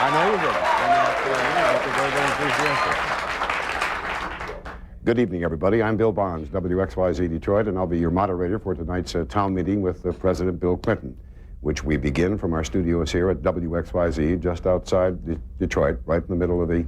I know you did. You're very enthusiastic. Good evening, everybody. I'm Bill Bonds, WXYZ Detroit, and I'll be your moderator for tonight's town meeting with President Bill Clinton, which we begin from our studios here at WXYZ, just outside Detroit, right in the middle of the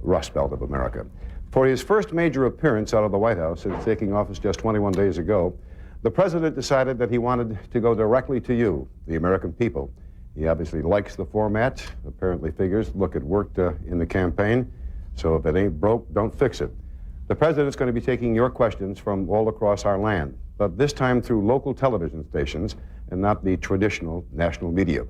Rust Belt of America. For his first major appearance out of the White House since taking office just 21 days ago, the President decided that he wanted to go directly to you, the American people. He obviously likes the format, apparently figures, look, it worked in the campaign, so if it ain't broke, don't fix it. The President's going to be taking your questions from all across our land, but this time through local television stations and not the traditional national media.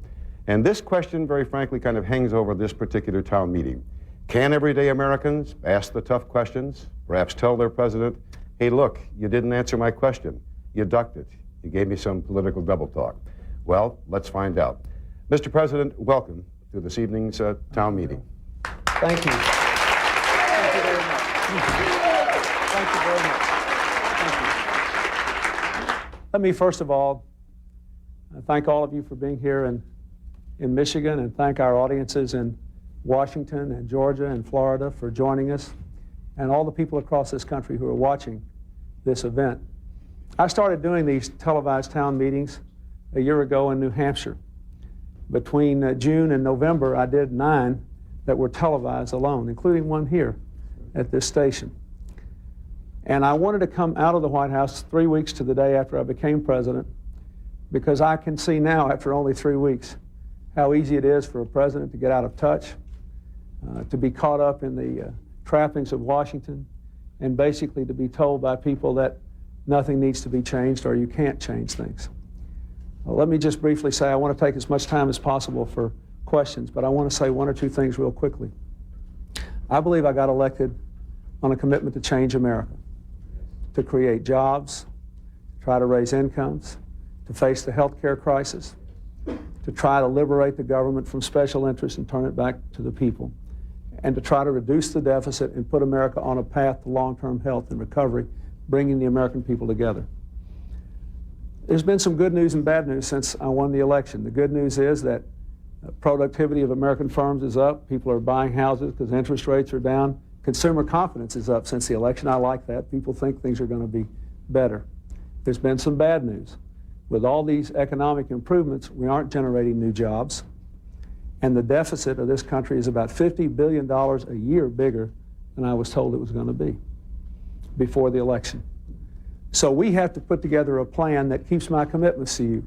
And this question, very frankly, kind of hangs over this particular town meeting. Can everyday Americans ask the tough questions, perhaps tell their President, hey, look, you didn't answer my question. You ducked it. You gave me some political double talk. Well, let's find out. Mr. President, welcome to this evening's town meeting. Thank you. Thank you very much. Thank you very much. Thank you. Let me first of all thank all of you for being here in Michigan, and thank our audiences in Washington and Georgia and Florida for joining us, and all the people across this country who are watching this event. I started doing these televised town meetings a year ago in New Hampshire. Between June and November, I did 9 that were televised alone, including one here at this station. And I wanted to come out of the White House 3 weeks to the day after I became president, because I can see now, after only 3 weeks, how easy it is for a president to get out of touch, to be caught up in the trappings of Washington, and basically to be told by people that nothing needs to be changed or you can't change things. Well, let me just briefly say I want to take as much time as possible for questions, but I want to say 1 or 2 things real quickly. I believe I got elected on a commitment to change America, to create jobs, to try to raise incomes, to face the health care crisis, to try to liberate the government from special interests and turn it back to the people, and to try to reduce the deficit and put America on a path to long-term health and recovery, bringing the American people together. There's been some good news and bad news since I won the election. The good news is that productivity of American firms is up. People are buying houses because interest rates are down. Consumer confidence is up since the election. I like that. People think things are going to be better. There's been some bad news. With all these economic improvements, we aren't generating new jobs. And the deficit of this country is about $50 billion a year bigger than I was told it was going to be before the election. So we have to put together a plan that keeps my commitments to you,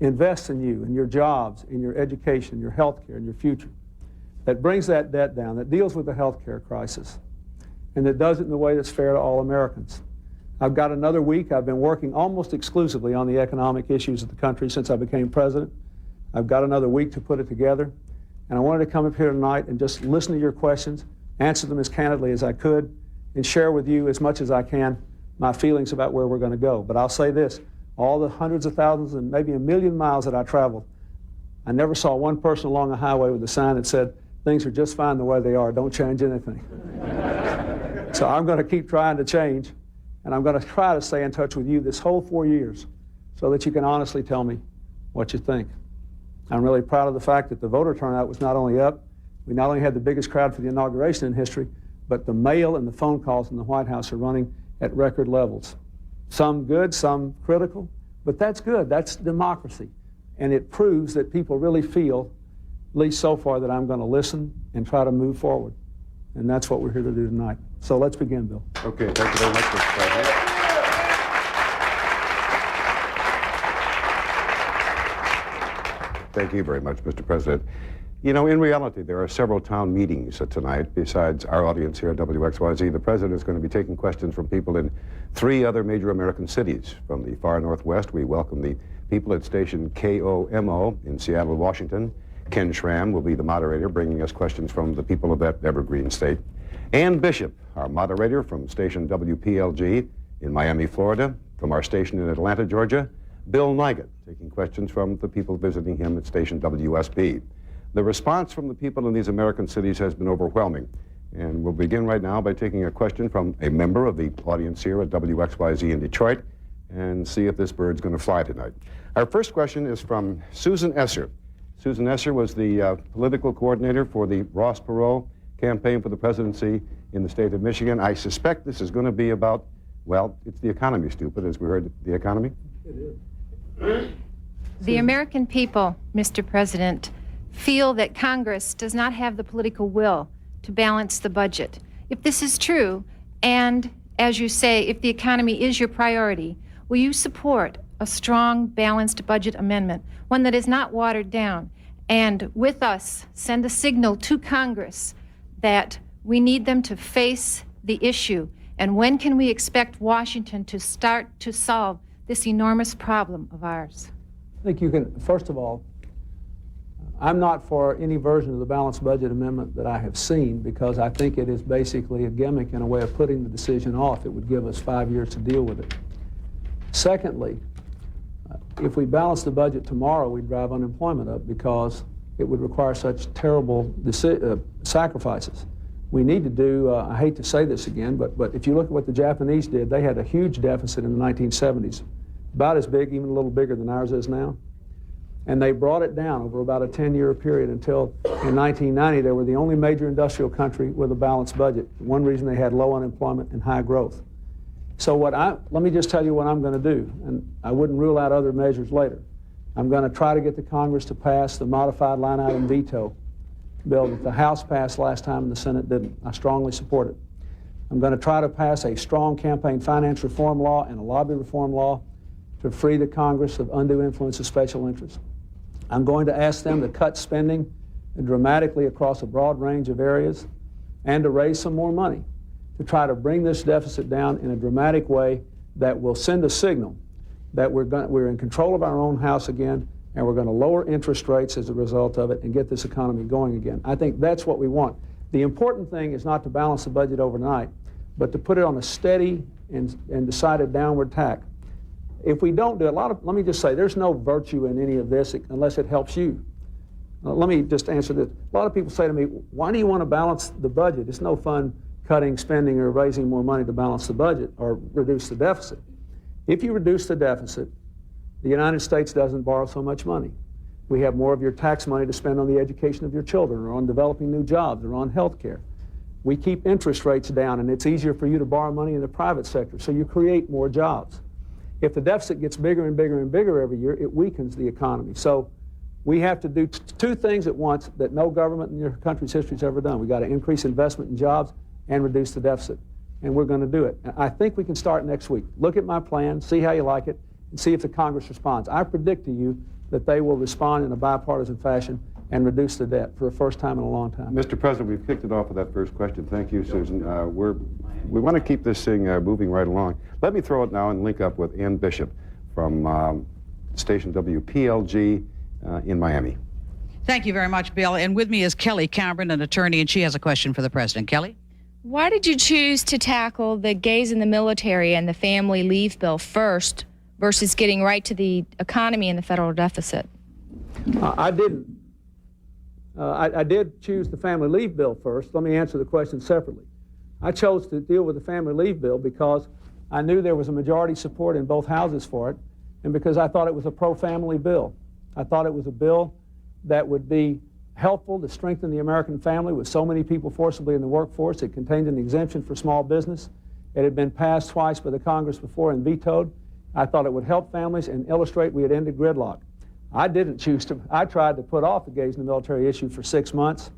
invests in you, in your jobs, in your education, your health care, and your future, that brings that debt down, that deals with the health care crisis, and that does it in a way that's fair to all Americans. I've got another week. I've been working almost exclusively on the economic issues of the country since I became president. I've got another week to put it together, and I wanted to come up here tonight and just listen to your questions, answer them as candidly as I could, and share with you as much as I can my feelings about where we're going to go. But I'll say this, all the hundreds of thousands and maybe 1 million miles that I traveled, I never saw one person along a highway with a sign that said, things are just fine the way they are, don't change anything. So I'm going to keep trying to change, and I'm going to try to stay in touch with you this whole 4 years so that you can honestly tell me what you think. I'm really proud of the fact that the voter turnout was not only up, we not only had the biggest crowd for the inauguration in history, but the mail and the phone calls in the White House are running at record levels. Some good, some critical, but that's good. That's democracy. And it proves that people really feel, at least so far, that I'm going to listen and try to move forward. And that's what we're here to do tonight. So let's begin, Bill. Okay, thank you very much, Mr. President. Thank you very much, Mr. President. You know, in reality, there are several town meetings tonight. Besides our audience here at WXYZ, the President is going to be taking questions from people in 3 other major American cities. From the far northwest, we welcome the people at station KOMO in Seattle, Washington. Ken Schramm will be the moderator, bringing us questions from the people of that evergreen state. Ann Bishop, our moderator from station WPLG in Miami, Florida. From our station in Atlanta, Georgia, Bill Nigut, taking questions from the people visiting him at station WSB. The response from the people in these American cities has been overwhelming. And we'll begin right now by taking a question from a member of the audience here at WXYZ in Detroit and see if this bird's going to fly tonight. Our first question is from Susan Esser. Susan Esser was the political coordinator for the Ross Perot campaign for the presidency in the state of Michigan. I suspect this is going to be about, well, it's the economy, stupid, as we heard, the economy. It is. The American people, Mr. President, feel that Congress does not have the political will to balance the budget. If this is true, and as you say, if the economy is your priority, will you support a strong, balanced budget amendment, one that is not watered down, and with us send a signal to Congress that we need them to face the issue? And when can we expect Washington to start to solve this enormous problem of ours? I think you can, first of all, I'm not for any version of the balanced budget amendment that I have seen, because I think it is basically a gimmick and a way of putting the decision off. It would give us 5 years to deal with it. Secondly, if we balance the budget tomorrow, we'd drive unemployment up because it would require such terrible sacrifices. We need to do, I hate to say this again, but if you look at what the Japanese did, they had a huge deficit in the 1970s, about as big, even a little bigger than ours is now. And they brought it down over about a 10-year period until in 1990 they were the only major industrial country with a balanced budget. One reason they had low unemployment and high growth. So let me just tell you what I'm going to do, and I wouldn't rule out other measures later. I'm going to try to get the Congress to pass the modified line item veto bill that the House passed last time and the Senate didn't. I strongly support it. I'm going to try to pass a strong campaign finance reform law and a lobby reform law to free the Congress of undue influence of special interests. I'm going to ask them to cut spending dramatically across a broad range of areas and to raise some more money to try to bring this deficit down in a dramatic way that will send a signal that we're in control of our own house again, and we're going to lower interest rates as a result of it and get this economy going again. I think that's what we want. The important thing is not to balance the budget overnight, but to put it on a steady and decided downward tack. If we don't do it, let me just say, there's no virtue in any of this unless it helps you. Let me just answer this. A lot of people say to me, why do you want to balance the budget? It's no fun cutting spending or raising more money to balance the budget or reduce the deficit. If you reduce the deficit, the United States doesn't borrow so much money. We have more of your tax money to spend on the education of your children or on developing new jobs or on health care. We keep interest rates down, and it's easier for you to borrow money in the private sector, so you create more jobs. If the deficit gets bigger and bigger and bigger every year, it weakens the economy. So we have to do two things at once that no government in your country's history has ever done. We've got to increase investment in jobs and reduce the deficit, and we're going to do it. And I think we can start next week. Look at my plan, see how you like it, and see if the Congress responds. I predict to you that they will respond in a bipartisan fashion and reduce the debt for the first time in a long time. Mr. President, we've kicked it off with that first question. Thank you, Susan. We want to keep this thing moving right along. Let me throw it now and link up with Ann Bishop from station WPLG in Miami. Thank you very much, Bill. And with me is Kelly Cameron, an attorney, and she has a question for the President. Kelly? Why did you choose to tackle the gays in the military and the family leave bill first versus getting right to the economy and the federal deficit? I didn't. I did choose the family leave bill first. Let me answer the question separately. I chose to deal with the family leave bill because I knew there was a majority support in both houses for it, and because I thought it was a pro-family bill. I thought it was a bill that would be helpful to strengthen the American family with so many people forcibly in the workforce. It contained an exemption for small business. It had been passed twice by the Congress before and vetoed. I thought it would help families and illustrate we had ended gridlock. I didn't choose to. I tried to put off the gays in the military issue for 6 months.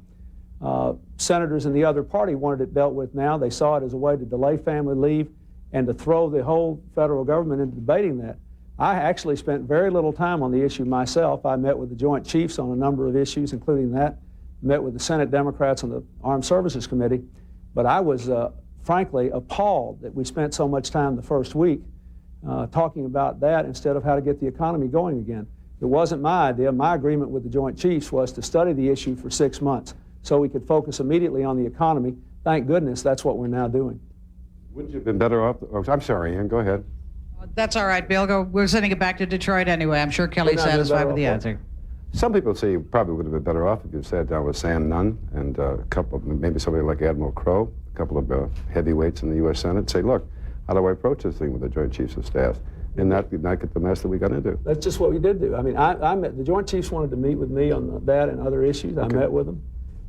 Senators in the other party wanted it dealt with now. They saw it as a way to delay family leave and to throw the whole federal government into debating that. I actually spent very little time on the issue myself. I met with the Joint Chiefs on a number of issues, including that. Met with the Senate Democrats on the Armed Services Committee. But I was, frankly, appalled that we spent so much time the first week talking about that instead of how to get the economy going again. It wasn't my idea. My agreement with the Joint Chiefs was to study the issue for 6 months so we could focus immediately on the economy. Thank goodness that's what we're now doing. Wouldn't you have been better off? Oh, I'm sorry, Ann, go ahead. That's all right, Bill. We're sending it back to Detroit anyway. I'm sure Kelly's satisfied with the answer. Some people say you probably would have been better off if you sat down with Sam Nunn and a couple, maybe somebody like Admiral Crowe, a couple of heavyweights in the U.S. Senate, say, look, how do I approach this thing with the Joint Chiefs of Staff? and not get the mess that we got into. That's just what we did do. I mean, I met, the Joint Chiefs wanted to meet with me on that and other issues. I met with them.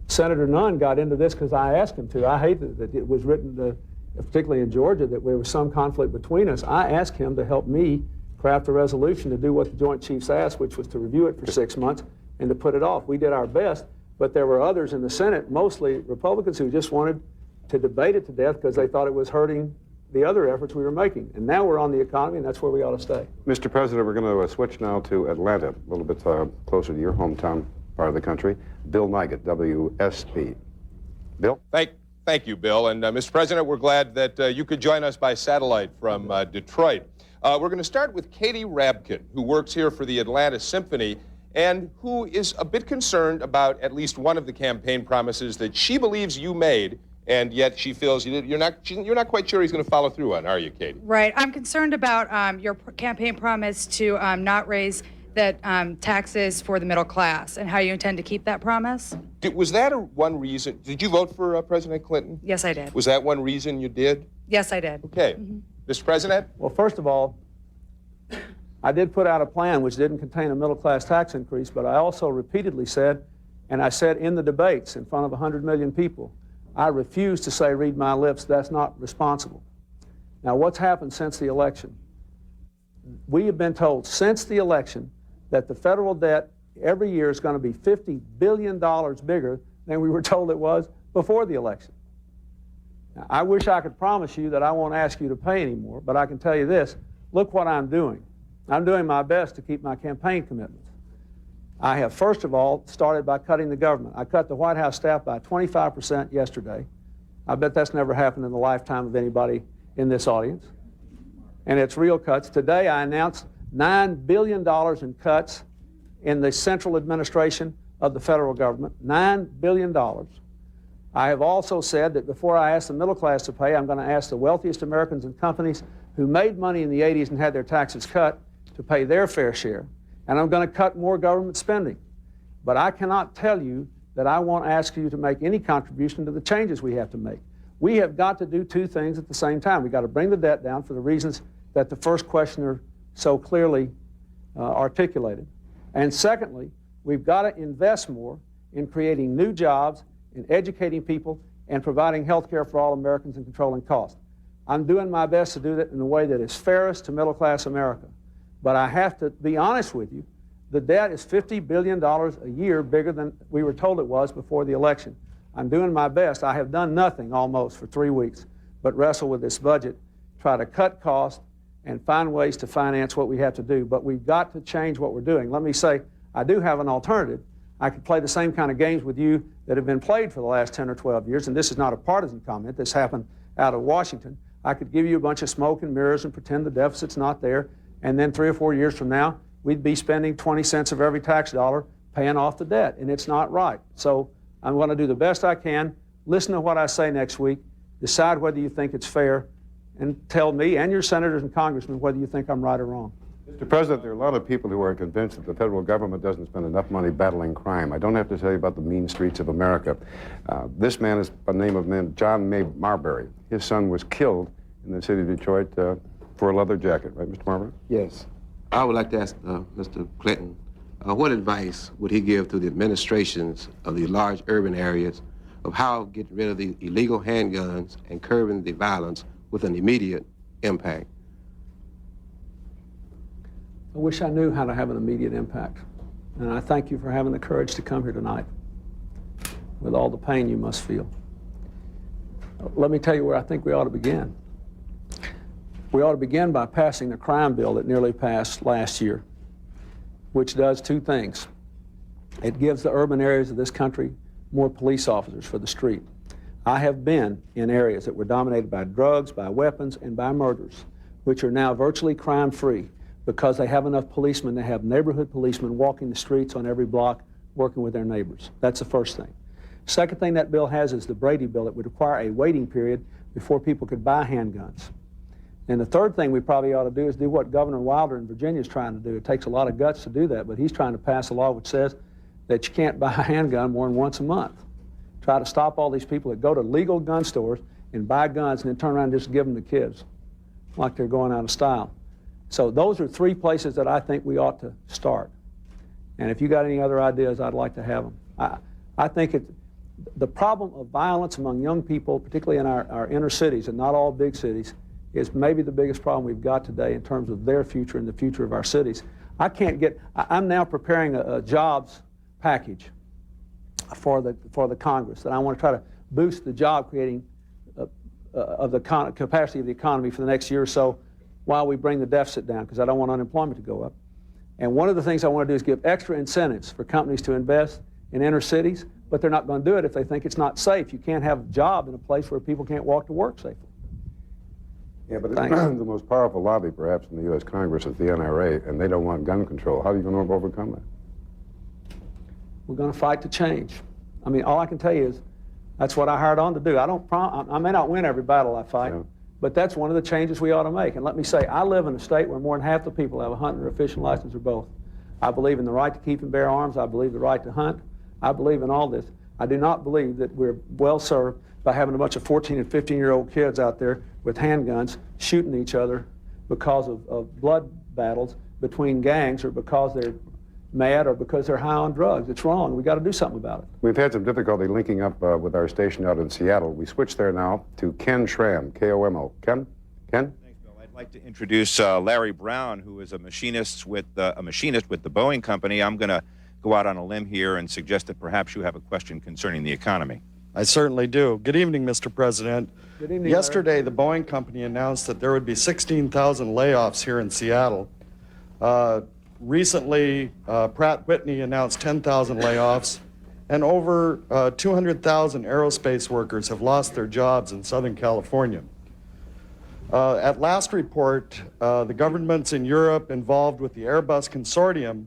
Senator Nunn got into this because I asked him to. I hate that it was written, particularly in Georgia, that there was some conflict between us. I asked him to help me craft a resolution to do what the Joint Chiefs asked, which was to review it for 6 months and to put it off. We did our best, but there were others in the Senate, mostly Republicans, who just wanted to debate it to death because they thought it was hurting the other efforts we were making. And now we're on the economy, and that's where we ought to stay. Mr. President, we're going to switch now to Atlanta, a little bit closer to your hometown part of the country. Bill Nigut, WSP. Bill? Thank you, Bill. And Mr. President, we're glad that you could join us by satellite from Detroit. We're going to start with Katie Rabkin, who works here for the Atlanta Symphony and who is a bit concerned about at least one of the campaign promises that she believes you made, and yet she feels you're not quite sure he's going to follow through on, are you, Katie? Right. I'm concerned about your campaign promise to not raise the taxes for the middle class and how you intend to keep that promise. Was that one reason? Did you vote for President Clinton? Yes, I did. Was that one reason you did? Yes, I did. Okay. Mr. President? Well, first of all, I did put out a plan which didn't contain a middle-class tax increase, but I also repeatedly said, and I said in the debates in front of 100 million people, I refuse to say, read my lips, that's not responsible. Now, what's happened since the election? We have been told since the election that the federal debt every year is going to be $50 billion bigger than we were told it was before the election. Now, I wish I could promise you that I won't ask you to pay anymore, but I can tell you this, look what I'm doing. I'm doing my best to keep my campaign commitments. I have, first of all, started by cutting the government. I cut the White House staff by 25% yesterday. I bet that's never happened in the lifetime of anybody in this audience. And it's real cuts. Today I announced $9 billion in cuts in the central administration of the federal government. $9 billion. I have also said that before I ask the middle class to pay, I'm going to ask the wealthiest Americans and companies who made money in the 80s and had their taxes cut to pay their fair share. And I'm going to cut more government spending. But I cannot tell you that I won't ask you to make any contribution to the changes we have to make. We have got to do two things at the same time. We've got to bring the debt down for the reasons that the first questioner so clearly articulated. And secondly, we've got to invest more in creating new jobs, in educating people, and providing health care for all Americans and controlling costs. I'm doing my best to do that in a way that is fairest to middle-class America. But I have to be honest with you, the debt is $50 billion a year bigger than we were told it was before the election. I'm doing my best. I have done nothing almost for 3 weeks but wrestle with this budget, try to cut costs, and find ways to finance what we have to do. But we've got to change what we're doing. Let me say, I do have an alternative. I could play the same kind of games with you that have been played for the last 10 or 12 years, and this is not a partisan comment. This happened out of Washington. I could give you a bunch of smoke and mirrors and pretend the deficit's not there, and then 3 or 4 years from now, we'd be spending 20 cents of every tax dollar paying off the debt, and it's not right. So I'm going to do the best I can, listen to what I say next week, decide whether you think it's fair, and tell me and your senators and congressmen whether you think I'm right or wrong. Mr. President, there are a lot of people who are convinced that the federal government doesn't spend enough money battling crime. I don't have to tell you about the mean streets of America. This man is by the name of John Marbury. His son was killed in the city of Detroit for a leather jacket, right, Mr. Marbury? Yes. I would like to ask Mr. Clinton, what advice would he give to the administrations of the large urban areas of how to get rid of the illegal handguns and curbing the violence with an immediate impact? I wish I knew how to have an immediate impact. And I thank you for having the courage to come here tonight with all the pain you must feel. Let me tell you where I think we ought to begin. We ought to begin by passing the crime bill that nearly passed last year, which does two things. It gives the urban areas of this country more police officers for the street. I have been in areas that were dominated by drugs, by weapons, and by murders, which are now virtually crime-free because they have enough policemen to have neighborhood policemen walking the streets on every block working with their neighbors. That's the first thing. Second thing that bill has is the Brady bill. It would require a waiting period before people could buy handguns. And the third thing we probably ought to do is do what Governor Wilder in Virginia is trying to do. It takes a lot of guts to do that, but he's trying to pass a law which says that you can't buy a handgun more than once a month. Try to stop all these people that go to legal gun stores and buy guns and then turn around and just give them to kids like they're going out of style. So those are three places that I think we ought to start. And if you got any other ideas, I'd like to have them. I think the problem of violence among young people, particularly in our inner cities and not all big cities, is maybe the biggest problem we've got today in terms of their future and the future of our cities. I'm now preparing a jobs package for the Congress, and I want to try to boost the job creating of the capacity of the economy for the next year or so while we bring the deficit down, because I don't want unemployment to go up. And one of the things I want to do is give extra incentives for companies to invest in inner cities, but they're not going to do it if they think it's not safe. You can't have a job in a place where people can't walk to work safely. Yeah, but the most powerful lobby, perhaps, in the U.S. Congress is the NRA, and they don't want gun control. How are you going to overcome that? We're going to fight to change. I mean, all I can tell you is that's what I hired on to do. I may not win every battle I fight, yeah, but that's one of the changes we ought to make. And let me say, I live in a state where more than half the people have a hunting or a fishing license or both. I believe in the right to keep and bear arms. I believe the right to hunt. I believe in all this. I do not believe that we're well served by having a bunch of 14 and 15-year-old kids out there with handguns shooting each other because of blood battles between gangs, or because they're mad, or because they're high on drugs. It's wrong. We've got to do something about it. We've had some difficulty linking up with our station out in Seattle. We switch there now to Ken Schramm, KOMO. Ken? Thanks, Bill. I'd like to introduce Larry Brown, who is a machinist with the Boeing Company. I'm going to go out on a limb here and suggest that perhaps you have a question concerning the economy. I certainly do. Good evening, Mr. President. Good evening, Yesterday, Larry. the Boeing Company announced that there would be 16,000 layoffs here in Seattle. Recently, Pratt Whitney announced 10,000 layoffs, and over 200,000 aerospace workers have lost their jobs in Southern California. At last report, the governments in Europe involved with the Airbus consortium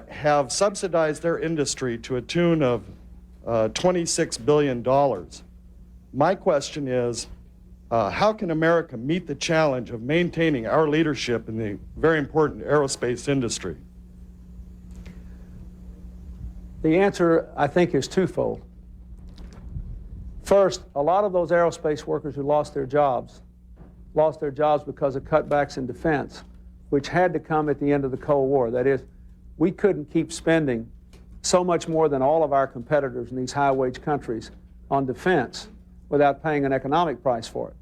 have subsidized their industry to a tune of $26 billion. My question is, how can America meet the challenge of maintaining our leadership in the very important aerospace industry? The answer, I think, is twofold. First, a lot of those aerospace workers who lost their jobs because of cutbacks in defense, which had to come at the end of the Cold War. That is, we couldn't keep spending so much more than all of our competitors in these high-wage countries on defense without paying an economic price for it.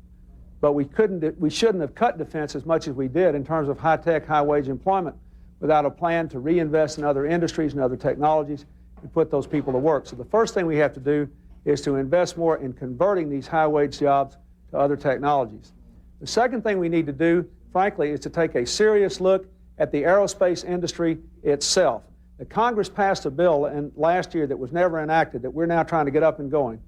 But we shouldn't have cut defense as much as we did in terms of high-tech, high-wage employment without a plan to reinvest in other industries and other technologies and put those people to work. So the first thing we have to do is to invest more in converting these high-wage jobs to other technologies. The second thing we need to do, frankly, is to take a serious look at the aerospace industry itself. The Congress passed a bill last year that was never enacted that we're now trying to get up and going,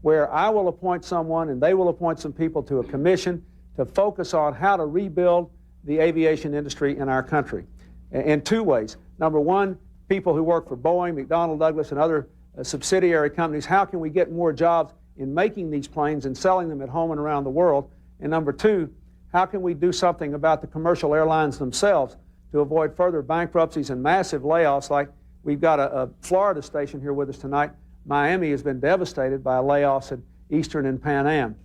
where I will appoint someone and they will appoint some people to a commission to focus on how to rebuild the aviation industry in our country in two ways. Number one, people who work for Boeing, McDonnell Douglas, and other subsidiary companies, how can we get more jobs in making these planes and selling them at home and around the world? And number two, how can we do something about the commercial airlines themselves to avoid further bankruptcies and massive layoffs? Like we've got a Florida station here with us tonight. Miami has been devastated by layoffs at Eastern and Pan Am.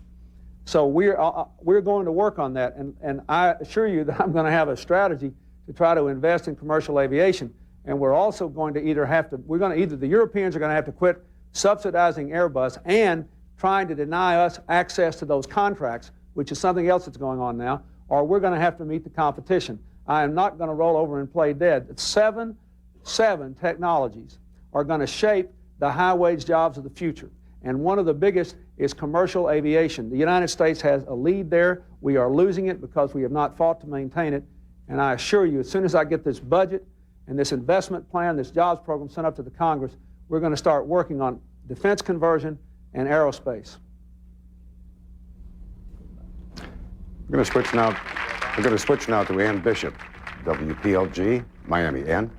So we're going to work on that, and I assure you that I'm going to have a strategy to try to invest in commercial aviation. And we're also going to either the Europeans are going to have to quit subsidizing Airbus and trying to deny us access to those contracts, which is something else that's going on now, or we're going to have to meet the competition. I am not going to roll over and play dead. Seven technologies are going to shape the high-wage jobs of the future. And one of the biggest is commercial aviation. The United States has a lead there. We are losing it because we have not fought to maintain it. And I assure you, as soon as I get this budget and this investment plan, this jobs program sent up to the Congress, we're going to start working on defense conversion and aerospace. We're going to switch now to Ann Bishop, WPLG, Miami. Ann?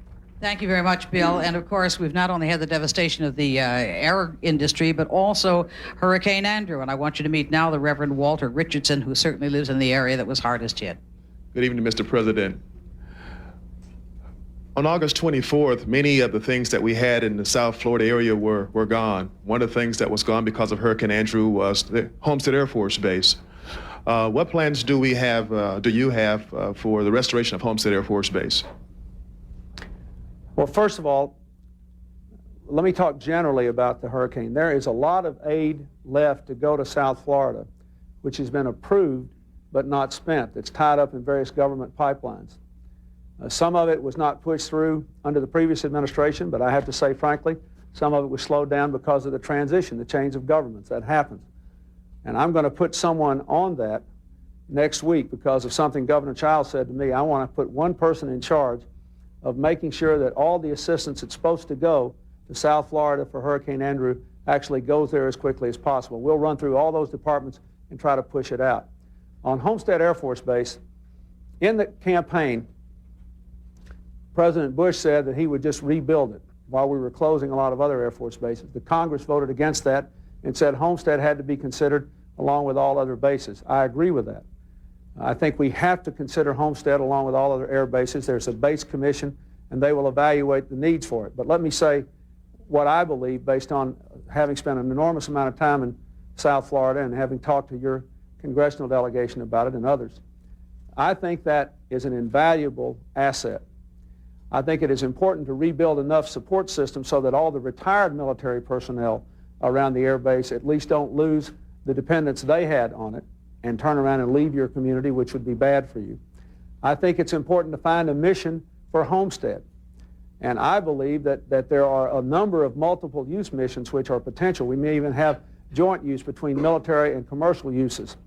Thank you very much, Bill. And of course, we've not only had the devastation of the air industry, but also Hurricane Andrew. And I want you to meet now the Reverend Walter Richardson, who certainly lives in the area that was hardest hit. Good evening, Mr. President. On August 24th, many of the things that we had in the South Florida area were gone. One of the things that was gone because of Hurricane Andrew was the Homestead Air Force Base. What plans do you have for the restoration of Homestead Air Force Base? Well, first of all, let me talk generally about the hurricane. There is a lot of aid left to go to South Florida, which has been approved but not spent. It's tied up in various government pipelines. Some of it was not pushed through under the previous administration, but I have to say, frankly, some of it was slowed down because of the transition, the change of governments. That happens. And I'm going to put someone on that next week because of something Governor Childs said to me. I want to put one person in charge of making sure that all the assistance that's supposed to go to South Florida for Hurricane Andrew actually goes there as quickly as possible. We'll run through all those departments and try to push it out. On Homestead Air Force Base, in the campaign, President Bush said that he would just rebuild it while we were closing a lot of other Air Force bases. The Congress voted against that and said Homestead had to be considered along with all other bases. I agree with that. I think we have to consider Homestead along with all other air bases. There's a base commission, and they will evaluate the needs for it. But let me say what I believe, based on having spent an enormous amount of time in South Florida and having talked to your congressional delegation about it and others. I think that is an invaluable asset. I think it is important to rebuild enough support systems so that all the retired military personnel around the air base at least don't lose the dependence they had on it and turn around and leave your community, which would be bad for you. I think it's important to find a mission for Homestead. And I believe that there are a number of multiple use missions which are potential. We may even have joint use between military and commercial uses.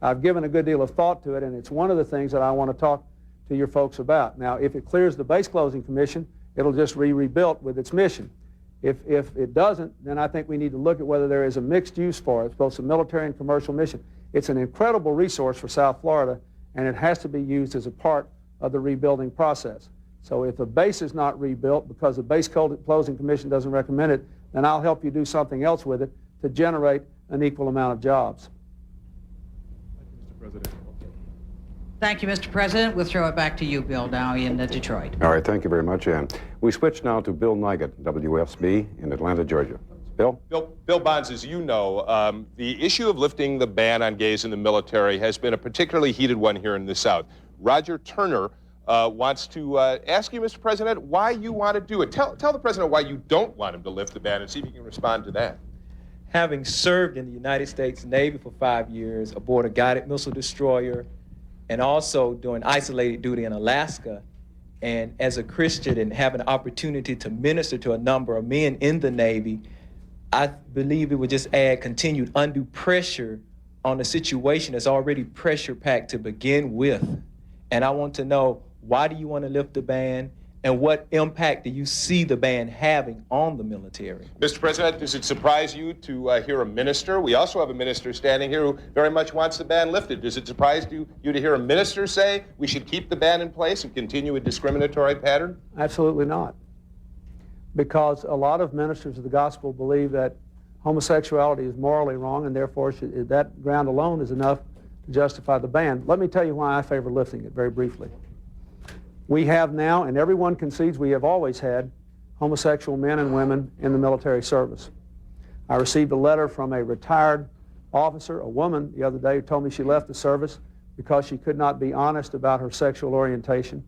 I've given a good deal of thought to it, and it's one of the things that I want to talk to your folks about. Now, if it clears the base closing commission, it'll just be rebuilt with its mission. If it doesn't, then I think we need to look at whether there is a mixed use for it, both a military and commercial mission. It's an incredible resource for South Florida, and it has to be used as a part of the rebuilding process. So if the base is not rebuilt because the base closing commission doesn't recommend it, then I'll help you do something else with it to generate an equal amount of jobs. Mr. President. Thank you, Mr. President. We'll throw it back to you, Bill, now in Detroit. All right, thank you very much, Ann. We switch now to Bill Nigut, WFSB in Atlanta, Georgia. Bill? Bill Bonds, as you know, the issue of lifting the ban on gays in the military has been a particularly heated one here in the South. Roger Turner wants to ask you, Mr. President, why you want to do it. Tell the President why you don't want him to lift the ban and see if you can respond to that. Having served in the United States Navy for 5 years aboard a guided missile destroyer and also doing isolated duty in Alaska, and as a Christian and having an opportunity to minister to a number of men in the Navy, I believe it would just add continued undue pressure on a situation that's already pressure-packed to begin with. And I want to know, why do you want to lift the ban, and what impact do you see the ban having on the military? Mr. President, does it surprise you to hear a minister? We also have a minister standing here who very much wants the ban lifted. Does it surprise you to hear a minister say we should keep the ban in place and continue a discriminatory pattern? Absolutely not. Because a lot of ministers of the gospel believe that homosexuality is morally wrong, and therefore that ground alone is enough to justify the ban. Let me tell you why I favor lifting it very briefly. We have now, and everyone concedes we have always had, homosexual men and women in the military service. I received a letter from a retired officer, a woman, the other day, who told me she left the service because she could not be honest about her sexual orientation,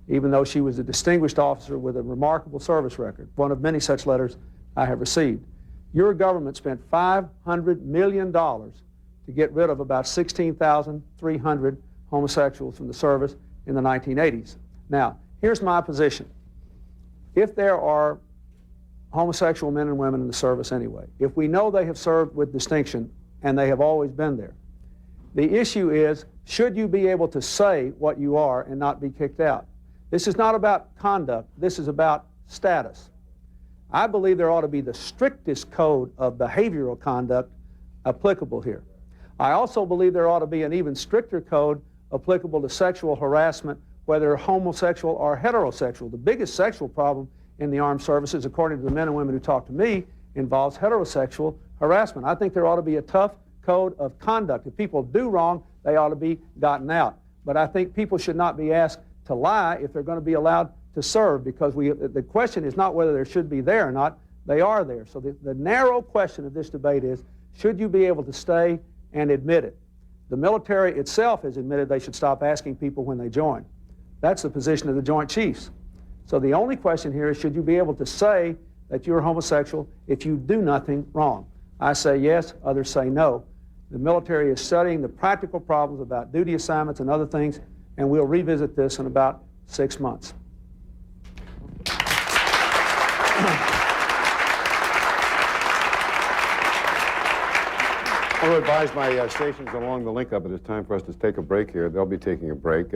even though she was a distinguished officer with a remarkable service record. One of many such letters I have received. Your government spent $500 million to get rid of about 16,300 homosexuals from the service in the 1980s. Now, here's my position. If there are homosexual men and women in the service anyway, if we know they have served with distinction and they have always been there, the issue is, should you be able to say what you are and not be kicked out? This is not about conduct. This is about status. I believe there ought to be the strictest code of behavioral conduct applicable here. I also believe there ought to be an even stricter code applicable to sexual harassment, whether homosexual or heterosexual. The biggest sexual problem in the armed services, according to the men and women who talk to me, involves heterosexual harassment. I think there ought to be a tough code of conduct. If people do wrong, they ought to be gotten out. But I think people should not be asked to lie if they're going to be allowed to serve, because the question is not whether there should be there or not. They are there. So the narrow question of this debate is, should you be able to stay and admit it? The military itself has admitted they should stop asking people when they join. That's the position of the Joint Chiefs. So the only question here is, should you be able to say that you're homosexual if you do nothing wrong? I say yes, others say no. The military is studying the practical problems about duty assignments and other things, and we'll revisit this in about 6 months. I want to advise my stations along the link up. It is time for us to take a break here. They'll be taking a break.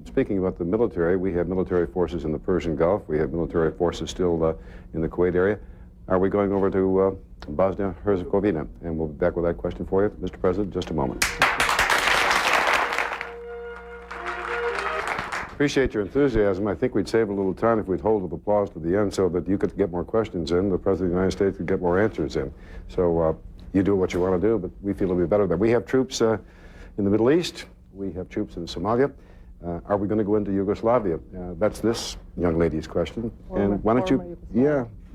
Speaking about the military, we have military forces in the Persian Gulf. We have military forces still in the Kuwait area. Are we going over to Bosnia Herzegovina? And we'll be back with that question for you, Mr. President, in just a moment. Appreciate your enthusiasm. I think we'd save a little time if we'd hold the applause to the end so that you could get more questions in, the President of the United States could get more answers in. So you do what you want to do, but we feel it'll be better that we have troops in the Middle East. We have troops in Somalia. Are we going to go into Yugoslavia? That's this young lady's question. And why don't you,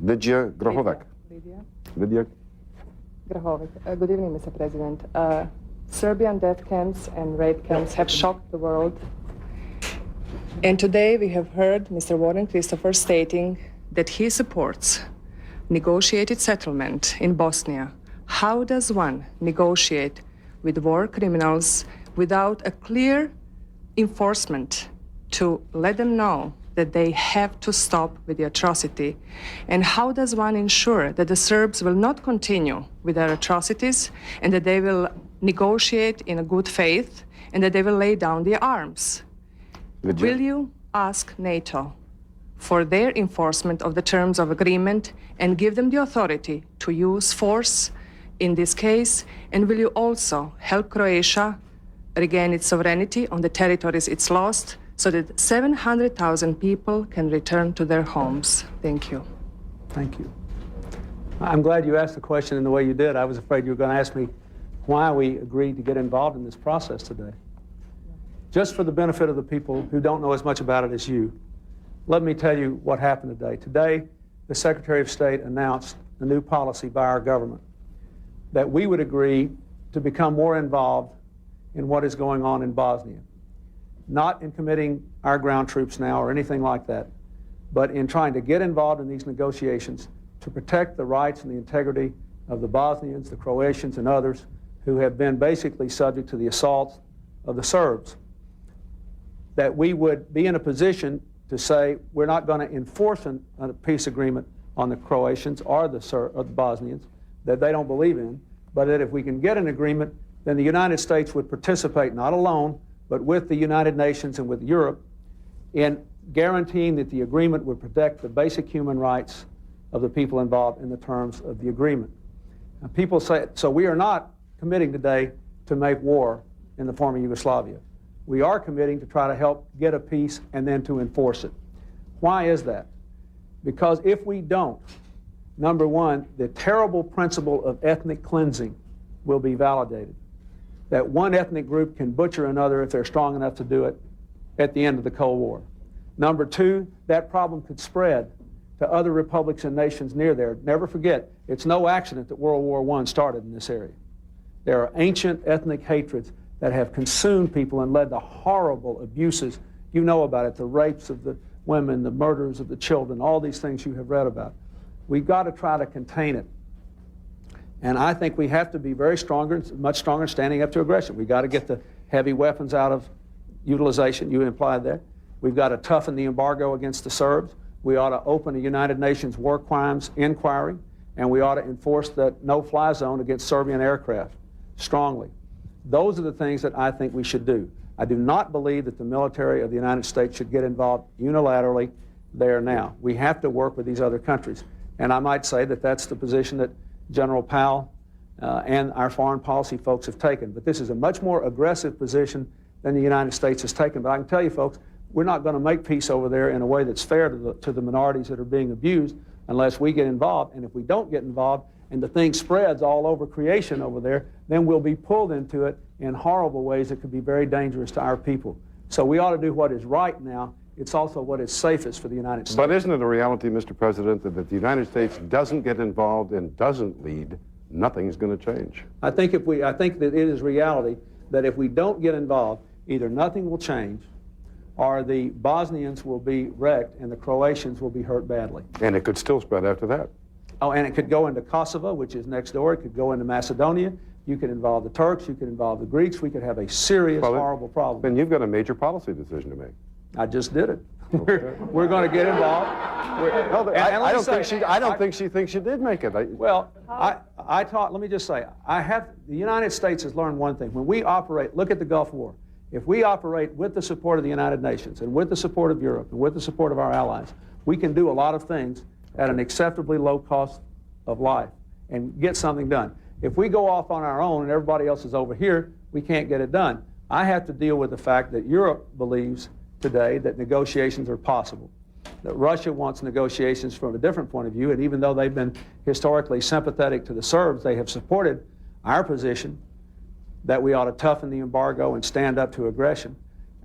Lydia Grahovec. Lydia. Grahovec. Good evening, Mr. President. Serbian death camps and rape camps have shocked the world. And today we have heard Mr. Warren Christopher stating that he supports negotiated settlement in Bosnia. How does one negotiate with war criminals without a clear enforcement to let them know that they have to stop with the atrocity? And how does one ensure that the Serbs will not continue with their atrocities and that they will negotiate in a good faith and that they will lay down their arms? Will you ask NATO for their enforcement of the terms of agreement and give them the authority to use force in this case? And will you also help Croatia regain its sovereignty on the territories it's lost so that 700,000 people can return to their homes? Thank you. Thank you. I'm glad you asked the question in the way you did. I was afraid you were going to ask me why we agreed to get involved in this process today. Just for the benefit of the people who don't know as much about it as you, let me tell you what happened today. Today, the Secretary of State announced a new policy by our government that we would agree to become more involved in what is going on in Bosnia. Not in committing our ground troops now or anything like that, but in trying to get involved in these negotiations to protect the rights and the integrity of the Bosnians, the Croatians, and others who have been basically subject to the assaults of the Serbs. That we would be in a position to say we're not going to enforce a peace agreement on the Croatians or the Bosnians that they don't believe in, but that if we can get an agreement, then the United States would participate not alone, but with the United Nations and with Europe in guaranteeing that the agreement would protect the basic human rights of the people involved in the terms of the agreement. Now, people say, so we are not committing today to make war in the former Yugoslavia. We are committing to try to help get a peace and then to enforce it. Why is that? Because if we don't, number one, the terrible principle of ethnic cleansing will be validated. That one ethnic group can butcher another if they're strong enough to do it at the end of the Cold War. Number two, that problem could spread to other republics and nations near there. Never forget, it's no accident that World War I started in this area. There are ancient ethnic hatreds that have consumed people and led to horrible abuses. You know about it, the rapes of the women, the murders of the children, all these things you have read about. We've got to try to contain it. And I think we have to be very stronger, much stronger standing up to aggression. We've got to get the heavy weapons out of utilization, you implied that. We've got to toughen the embargo against the Serbs. We ought to open a United Nations war crimes inquiry, and we ought to enforce the no-fly zone against Serbian aircraft strongly. Those are the things that I think we should do. I do not believe that the military of the United States should get involved unilaterally there now. We have to work with these other countries. And I might say that that's the position that General Powell and our foreign policy folks have taken. But this is a much more aggressive position than the United States has taken. But I can tell you, folks, we're not going to make peace over there in a way that's fair to the minorities that are being abused unless we get involved. And if we don't get involved, and the thing spreads all over creation over there, then we'll be pulled into it in horrible ways that could be very dangerous to our people. So we ought to do what is right now. It's also what is safest for the United States. But isn't it a reality, Mr. President, that if the United States doesn't get involved and doesn't lead, nothing's going to change? I think that it is reality that if we don't get involved, either nothing will change or the Bosnians will be wrecked and the Croatians will be hurt badly. And it could still spread after that. Oh, and it could go into Kosovo, which is next door. It could go into Macedonia. You could involve the Turks. You could involve the Greeks. We could have a serious, horrible problem. Then you've got a major policy decision to make. I just did it. We're going to get involved. I don't think she thinks you did make it. Let me just say, the United States has learned one thing. When we operate, look at the Gulf War. If we operate with the support of the United Nations and with the support of Europe and with the support of our allies, we can do a lot of things at an acceptably low cost of life and get something done. If we go off on our own and everybody else is over here, we can't get it done. I have to deal with the fact that Europe believes today that negotiations are possible, that Russia wants negotiations from a different point of view, and even though they've been historically sympathetic to the Serbs, they have supported our position that we ought to toughen the embargo and stand up to aggression.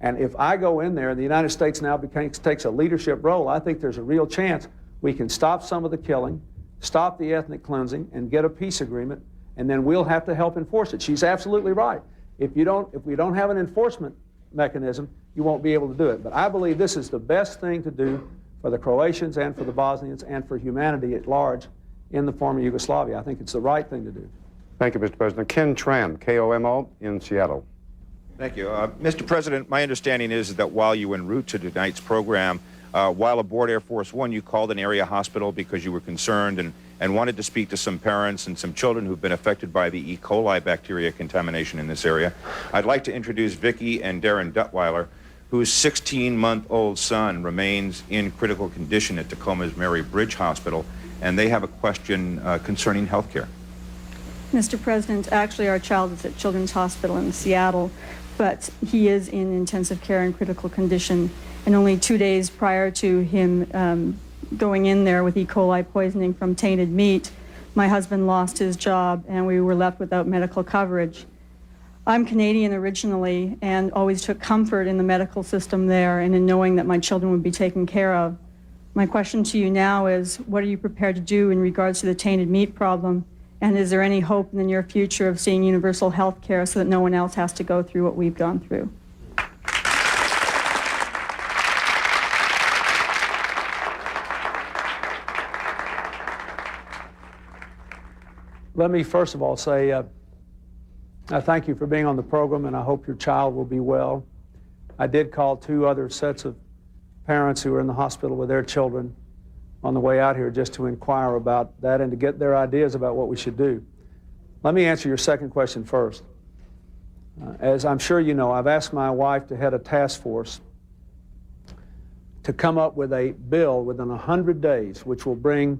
And if I go in there and the United States now takes a leadership role, I think there's a real chance we can stop some of the killing, stop the ethnic cleansing, and get a peace agreement, and then we'll have to help enforce it. She's absolutely right. If we don't have an enforcement mechanism, you won't be able to do it. But I believe this is the best thing to do for the Croatians and for the Bosnians and for humanity at large in the former Yugoslavia. I think it's the right thing to do. Thank you, Mr. President. Ken Tran, KOMO in Seattle. Thank you. Mr. President, my understanding is that while you were en route to tonight's program, while aboard Air Force One, you called an area hospital because you were concerned and wanted to speak to some parents and some children who've been affected by the E. coli bacteria contamination in this area. I'd like to introduce Vicki and Darren Duttweiler, whose 16-month-old son remains in critical condition at Tacoma's Mary Bridge Hospital, and they have a question concerning health care. Mr. President, actually our child is at Children's Hospital in Seattle, but he is in intensive care and critical condition. And only 2 days prior to him going in there with E. coli poisoning from tainted meat, my husband lost his job and we were left without medical coverage. I'm Canadian originally and always took comfort in the medical system there and in knowing that my children would be taken care of. My question to you now is, what are you prepared to do in regards to the tainted meat problem? And is there any hope in the near future of seeing universal health care so that no one else has to go through what we've gone through? Let me first of all say I thank you for being on the program, and I hope your child will be well. I did call 2 other sets of parents who are in the hospital with their children on the way out here just to inquire about that and to get their ideas about what we should do. Let me answer your second question first. As I'm sure you know, I've asked my wife to head a task force to come up with a bill within 100 days which will bring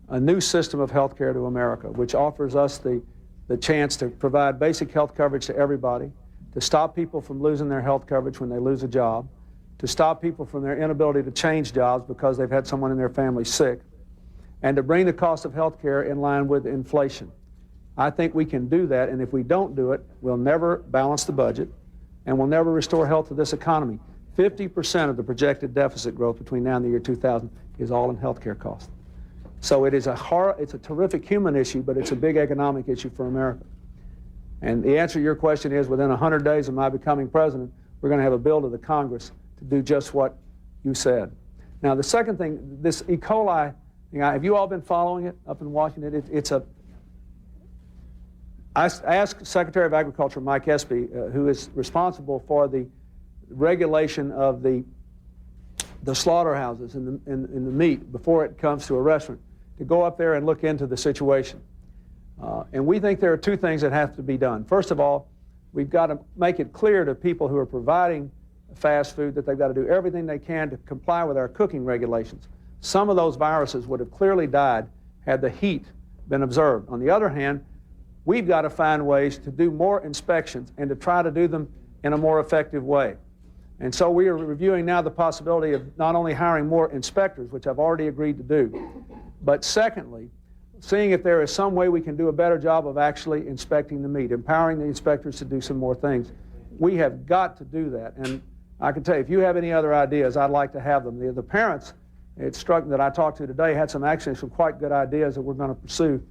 a new system of health care to America, which offers us the chance to provide basic health coverage to everybody, to stop people from losing their health coverage when they lose a job, to stop people from their inability to change jobs because they've had someone in their family sick, and to bring the cost of health care in line with inflation. I think we can do that, and if we don't do it, we'll never balance the budget, and we'll never restore health to this economy. 50% of the projected deficit growth between now and the year 2000 is all in health care costs. So it's a terrific human issue, but it's a big economic issue for America. And the answer to your question is, within 100 days of my becoming president, we're going to have a bill to the Congress to do just what you said. Now, the second thing, this E. coli, have you all been following it up in Washington? I asked Secretary of Agriculture Mike Espy, who is responsible for the regulation of the slaughterhouses and the meat before it comes to a restaurant, to go up there and look into the situation. And we think there are 2 things that have to be done. First of all, we've got to make it clear to people who are providing fast food that they've got to do everything they can to comply with our cooking regulations. Some of those viruses would have clearly died had the heat been observed. On the other hand, we've got to find ways to do more inspections and to try to do them in a more effective way. And so we are reviewing now the possibility of not only hiring more inspectors, which I've already agreed to do, but secondly, seeing if there is some way we can do a better job of actually inspecting the meat, empowering the inspectors to do some more things. We have got to do that. And I can tell you, if you have any other ideas, I'd like to have them. The parents, it struck me that I talked to today, had some quite good ideas that we're going to pursue.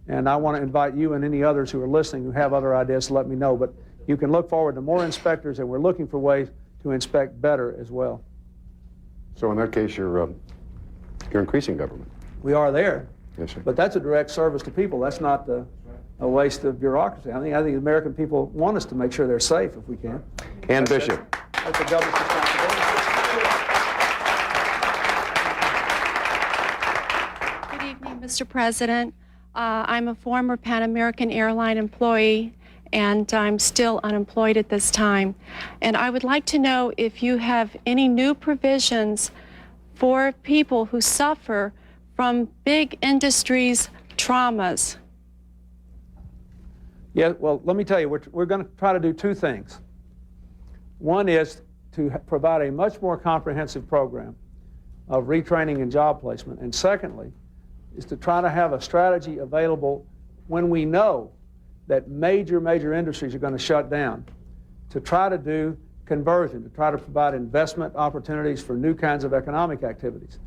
And I want to invite you and any others who are listening who have other ideas to let me know. But you can look forward to more inspectors, and we're looking for ways to inspect better as well. So in that case, you're increasing government. We are there. Yes, sir. But that's a direct service to people. That's not a waste of bureaucracy. I think the American people want us to make sure they're safe if we can. And Bishop. That's a government's responsibility. Good evening, Mr. President. I'm a former Pan American airline employee, and I'm still unemployed at this time. And I would like to know if you have any new provisions for people who suffer from big industries' traumas. Yeah, well, let me tell you, we're going to try to do two things. One is to provide a much more comprehensive program of retraining and job placement. And secondly, is to try to have a strategy available when we know that major industries are going to shut down, to try to do conversion, to try to provide investment opportunities for new kinds of economic activities.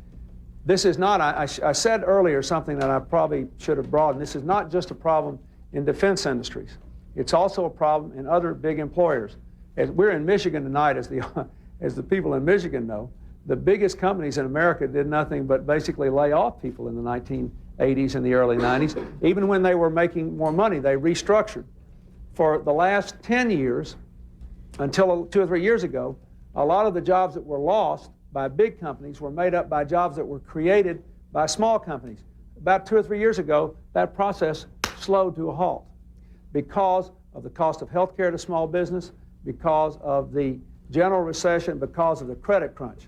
This is not, I said earlier something that I probably should have broadened. This is not just a problem in defense industries. It's also a problem in other big employers. As we're in Michigan tonight, as the people in Michigan know, the biggest companies in America did nothing but basically lay off people in the 1980s and the early 90s. Even when they were making more money, they restructured. For the last 10 years, until 2 or 3 years ago, a lot of the jobs that were lost by big companies were made up by jobs that were created by small companies. About 2 or 3 years ago, that process slowed to a halt because of the cost of health care to small business, because of the general recession, because of the credit crunch.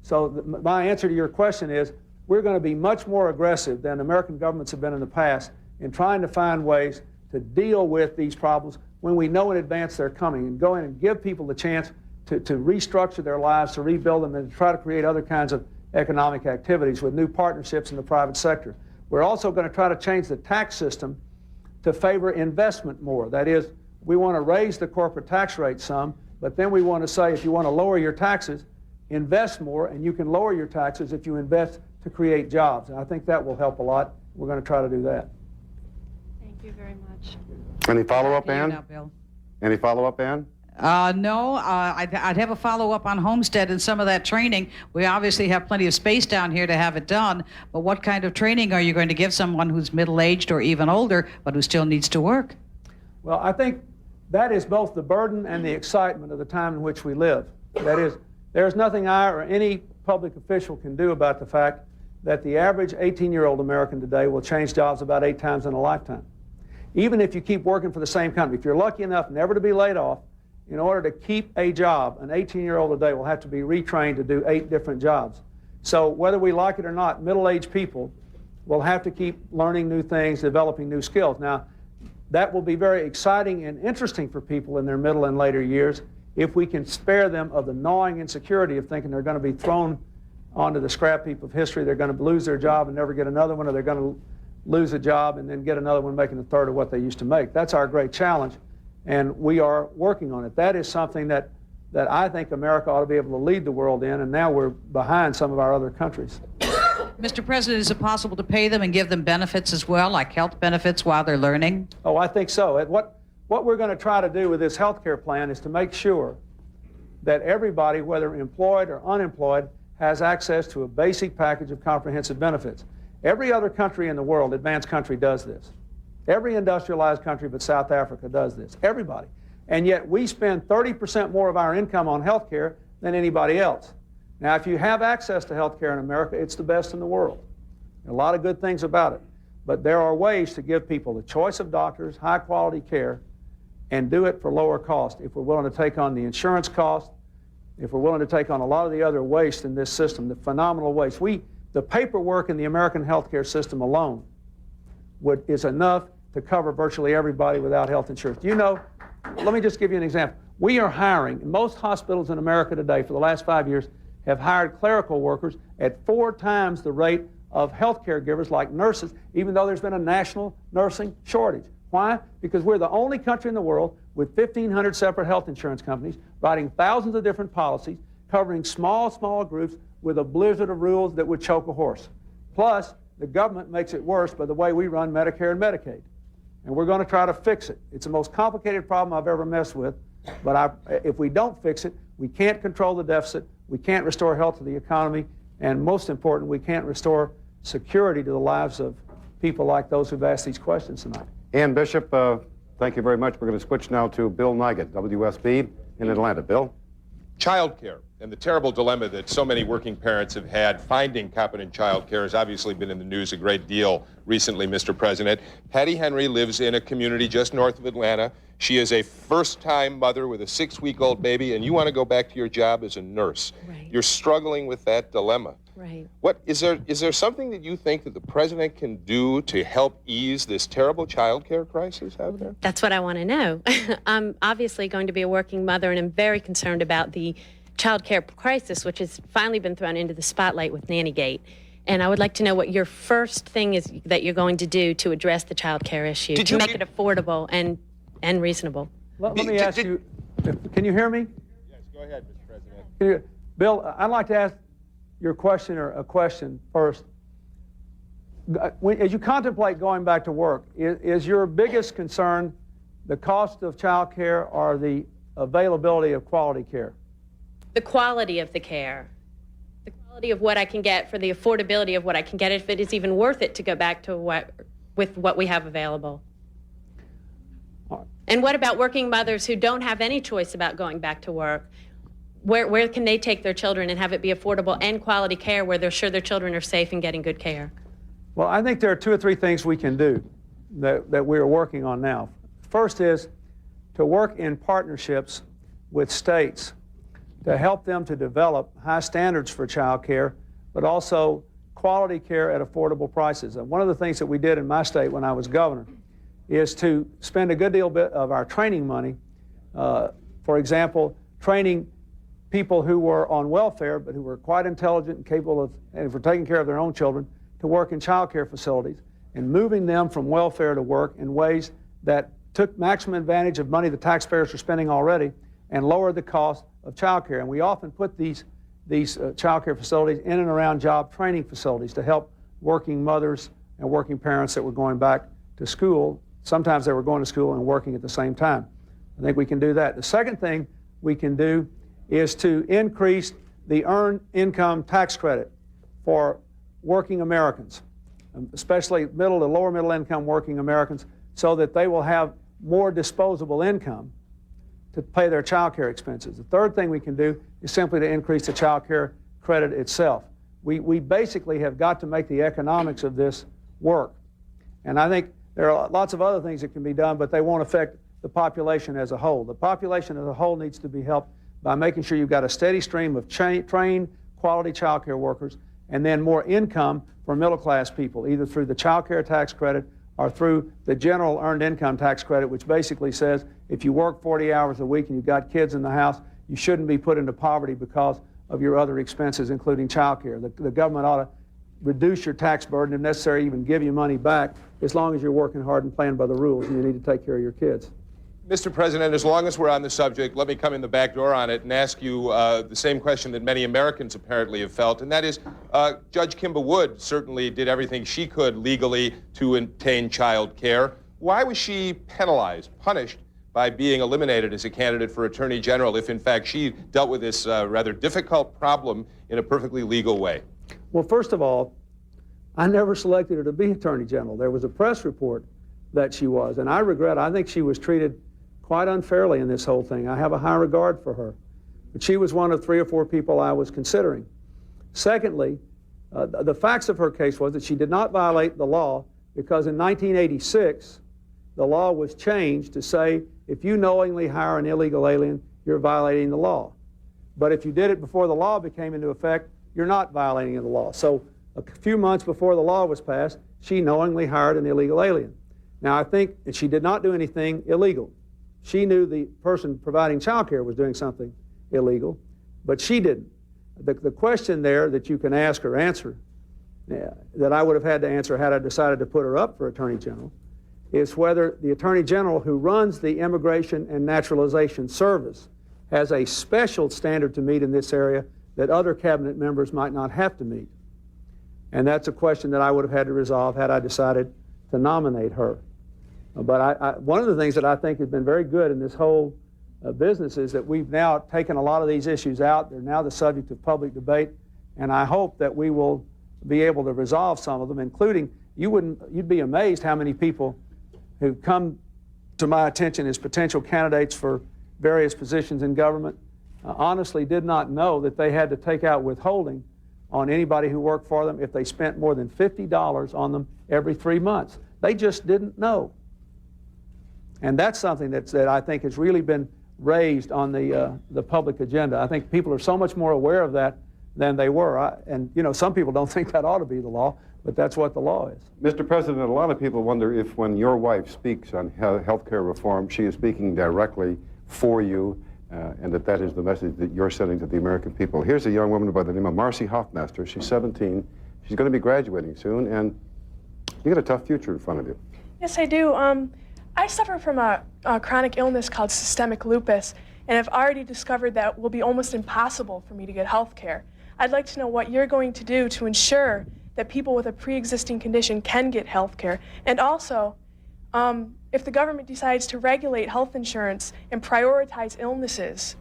So my answer to your question is, we're going to be much more aggressive than American governments have been in the past in trying to find ways to deal with these problems when we know in advance they're coming, and go in and give people the chance to restructure their lives, to rebuild them, and to try to create other kinds of economic activities with new partnerships in the private sector. We're also going to try to change the tax system to favor investment more. That is, we want to raise the corporate tax rate some, but then we want to say if you want to lower your taxes, invest more, and you can lower your taxes if you invest to create jobs. And I think that will help a lot. We're going to try to do that. Thank you very much. Any follow-up, Ann? Now, Bill. Any follow-up, Ann? No, I'd have a follow-up on Homestead and some of that training. We obviously have plenty of space down here to have it done, but what kind of training are you going to give someone who's middle-aged or even older, but who still needs to work? Well, I think that is both the burden and the excitement of the time in which we live. That is, there's nothing I or any public official can do about the fact that the average 18-year-old American today will change jobs about 8 times in a lifetime. Even if you keep working for the same company, if you're lucky enough never to be laid off, in order to keep a job, an 18-year-old today will have to be retrained to do 8 different jobs. So whether we like it or not, middle-aged people will have to keep learning new things, developing new skills. Now, that will be very exciting and interesting for people in their middle and later years if we can spare them of the gnawing insecurity of thinking they're going to be thrown onto the scrap heap of history, they're going to lose their job and never get another one, or they're going to lose a job and then get another one making a third of what they used to make. That's our great challenge, and we are working on it. That is something that I think America ought to be able to lead the world in, and now we're behind some of our other countries. Mr. President, is it possible to pay them and give them benefits as well, like health benefits while they're learning? Oh, I think so. What we're going to try to do with this health care plan is to make sure that everybody, whether employed or unemployed, has access to a basic package of comprehensive benefits. Every other country in the world, advanced country, does this. Every industrialized country but South Africa does this. Everybody. And yet we spend 30% more of our income on health care than anybody else. Now, if you have access to health care in America, it's the best in the world. There are a lot of good things about it. But there are ways to give people the choice of doctors, high-quality care, and do it for lower cost if we're willing to take on the insurance cost, if we're willing to take on a lot of the other waste in this system, the phenomenal waste. The paperwork in the American healthcare system alone is enough to cover virtually everybody without health insurance. You know, let me just give you an example. We are hiring, most hospitals in America today for the last 5 years have hired clerical workers at 4 times the rate of healthcare givers like nurses, even though there's been a national nursing shortage. Why? Because we're the only country in the world with 1,500 separate health insurance companies writing thousands of different policies, covering small groups with a blizzard of rules that would choke a horse. Plus, the government makes it worse by the way we run Medicare and Medicaid. and we're going to try to fix it. It's the most complicated problem I've ever messed with, but if we don't fix it, we can't control the deficit, we can't restore health to the economy, and most important, we can't restore security to the lives of people like those who've asked these questions tonight. Ann Bishop, thank you very much. We're going to switch now to Bill Nigut, WSB in Atlanta. Bill? Child care and the terrible dilemma that so many working parents have had finding competent child care has obviously been in the news a great deal recently, Mr. President. Patty Henry lives in a community just north of Atlanta. She is a first-time mother with a 6-week-old baby, and you want to go back to your job as a nurse. Right. You're struggling with that dilemma. Right. What is there something that you think that the president can do to help ease this terrible child care crisis out there? That's what I want to know. I'm obviously going to be a working mother, and I'm very concerned about the child care crisis, which has finally been thrown into the spotlight with Nannygate. And I would like to know what your first thing is that you're going to do to address the child care issue, to make it affordable and reasonable. Let me ask you, can you hear me? Yes, go ahead, Mr. President. Bill, I'd like to ask your questioner a question first. As you contemplate going back to work, is your biggest concern the cost of child care or the availability of quality care? The quality of the care, the quality of what I can get for the affordability of what I can get, if it is even worth it to go back to what we have available. And what about working mothers who don't have any choice about going back to work? Where can they take their children and have it be affordable and quality care where they're sure their children are safe and getting good care? Well, I think there are 2 or 3 things we can do that we are working on now. First is to work in partnerships with states to help them to develop high standards for child care, but also quality care at affordable prices. And one of the things that we did in my state when I was governor is to spend a good deal of our training money, for example, training people who were on welfare but who were quite intelligent and capable of, and for taking care of their own children, to work in child care facilities and moving them from welfare to work in ways that took maximum advantage of money the taxpayers are spending already and lowered the cost of child care. And we often put these child care facilities in and around job training facilities to help working mothers and working parents that were going back to school. Sometimes they were going to school and working at the same time. I think we can do that. The second thing we can do is to increase the earned income tax credit for working Americans, especially middle to lower middle income working Americans, so that they will have more disposable income to pay their child care expenses. The third thing we can do is simply to increase the child care credit itself. We basically have got to make the economics of this work. And I think there are lots of other things that can be done, but they won't affect the population as a whole. The population as a whole needs to be helped by making sure you've got a steady stream of trained quality child care workers and then more income for middle class people, either through the child care tax credit or through the general earned income tax credit, which basically says if you work 40 hours a week and you've got kids in the house, you shouldn't be put into poverty because of your other expenses, including child care. The government ought to reduce your tax burden, if necessary, even give you money back, as long as you're working hard and playing by the rules and you need to take care of your kids. Mr. President, as long as we're on the subject, let me come in the back door on it and ask you the same question that many Americans apparently have felt, and that is Judge Kimba Wood certainly did everything she could legally to obtain child care. Why was she penalized, punished, by being eliminated as a candidate for Attorney General if, in fact, she dealt with this rather difficult problem in a perfectly legal way? Well, first of all, I never selected her to be Attorney General. There was a press report that she was, and I think she was treated quite unfairly in this whole thing. I have a high regard for her. But she was one of 3 or 4 people I was considering. Secondly, the facts of her case was that she did not violate the law because in 1986, the law was changed to say if you knowingly hire an illegal alien, you're violating the law. But if you did it before the law became into effect, you're not violating the law. So a few months before the law was passed, she knowingly hired an illegal alien. Now, I think that she did not do anything illegal. She knew the person providing child care was doing something illegal, but she didn't. The question there that you can ask or answer, that I would have had to answer had I decided to put her up for Attorney General, is whether the Attorney General who runs the Immigration and Naturalization Service has a special standard to meet in this area that other cabinet members might not have to meet. And that's a question that I would have had to resolve had I decided to nominate her. But one of the things that I think has been very good in this whole business is that we've now taken a lot of these issues out. They're now the subject of public debate, and I hope that we will be able to resolve some of them, including, you'd be amazed how many people who come to my attention as potential candidates for various positions in government honestly did not know that they had to take out withholding on anybody who worked for them if they spent more than $50 on them every 3 months. They just didn't know. And that's something that I think has really been raised on the public agenda. I think people are so much more aware of that than they were. And you know, some people don't think that ought to be the law, but that's what the law is. Mr. President, a lot of people wonder if when your wife speaks on health care reform, she is speaking directly for you, and that is the message that you're sending to the American people. Here's a young woman by the name of Marcy Hoffmaster. She's 17. She's going to be graduating soon, and you got a tough future in front of you. Yes, I do. I suffer from a chronic illness called systemic lupus, and I've already discovered that it will be almost impossible for me to get health care. I'd like to know what you're going to do to ensure that people with a pre-existing condition can get health care. And also, if the government decides to regulate health insurance and prioritize illnesses,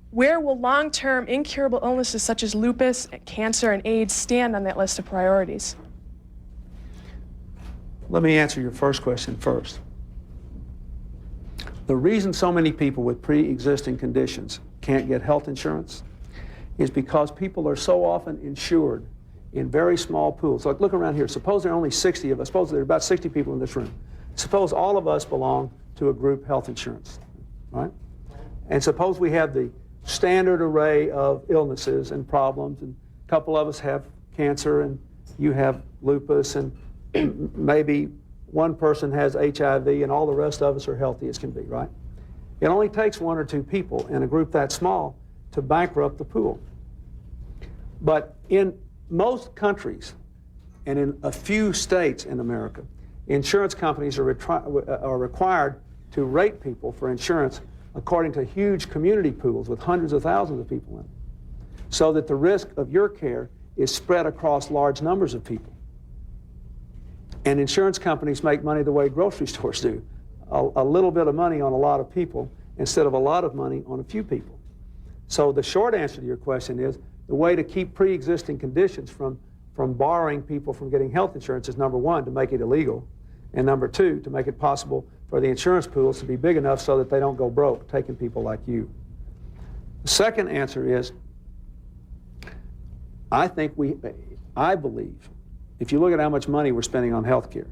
where will long-term incurable illnesses such as lupus, cancer, and AIDS stand on that list of priorities? Let me answer your first question first. The reason so many people with pre-existing conditions can't get health insurance is because people are so often insured in very small pools. Like, look around here. Suppose there are only 60 of us. Suppose there are about 60 people in this room. Suppose all of us belong to a group health insurance, right? And suppose we have the standard array of illnesses and problems, and a couple of us have cancer, and you have lupus, and maybe one person has HIV, and all the rest of us are healthy as can be, right? It only takes 1 or 2 people in a group that small to bankrupt the pool. But in most countries, and in a few states in America, insurance companies are required to rate people for insurance according to huge community pools with hundreds of thousands of people in them, so that the risk of your care is spread across large numbers of people. And insurance companies make money the way grocery stores do, a little bit of money on a lot of people instead of a lot of money on a few people. So the short answer to your question is, the way to keep pre-existing conditions from barring people from getting health insurance is, number one, to make it illegal, and number two, to make it possible for the insurance pools to be big enough so that they don't go broke taking people like you. The second answer is, I believe, if you look at how much money we're spending on health care,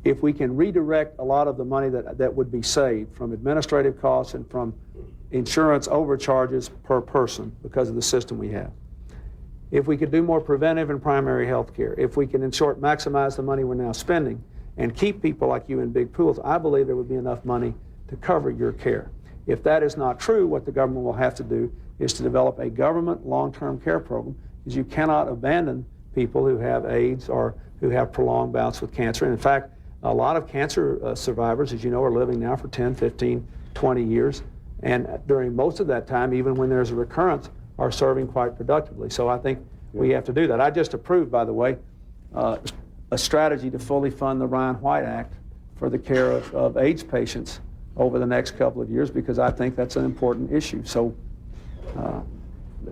if we can redirect a lot of the money that would be saved from administrative costs and from insurance overcharges per person because of the system we have, if we could do more preventive and primary health care, if we can, in short, maximize the money we're now spending and keep people like you in big pools, I believe there would be enough money to cover your care. If that is not true, what the government will have to do is to develop a government long-term care program, because you cannot abandon people who have AIDS or who have prolonged bouts with cancer. And in fact, a lot of cancer survivors, as you know, are living now for 10, 15, 20 years. And during most of that time, even when there's a recurrence, are serving quite productively. So I think we have to do that. I just approved, by the way, a strategy to fully fund the Ryan White Act for the care of AIDS patients over the next couple of years, because I think that's an important issue. So,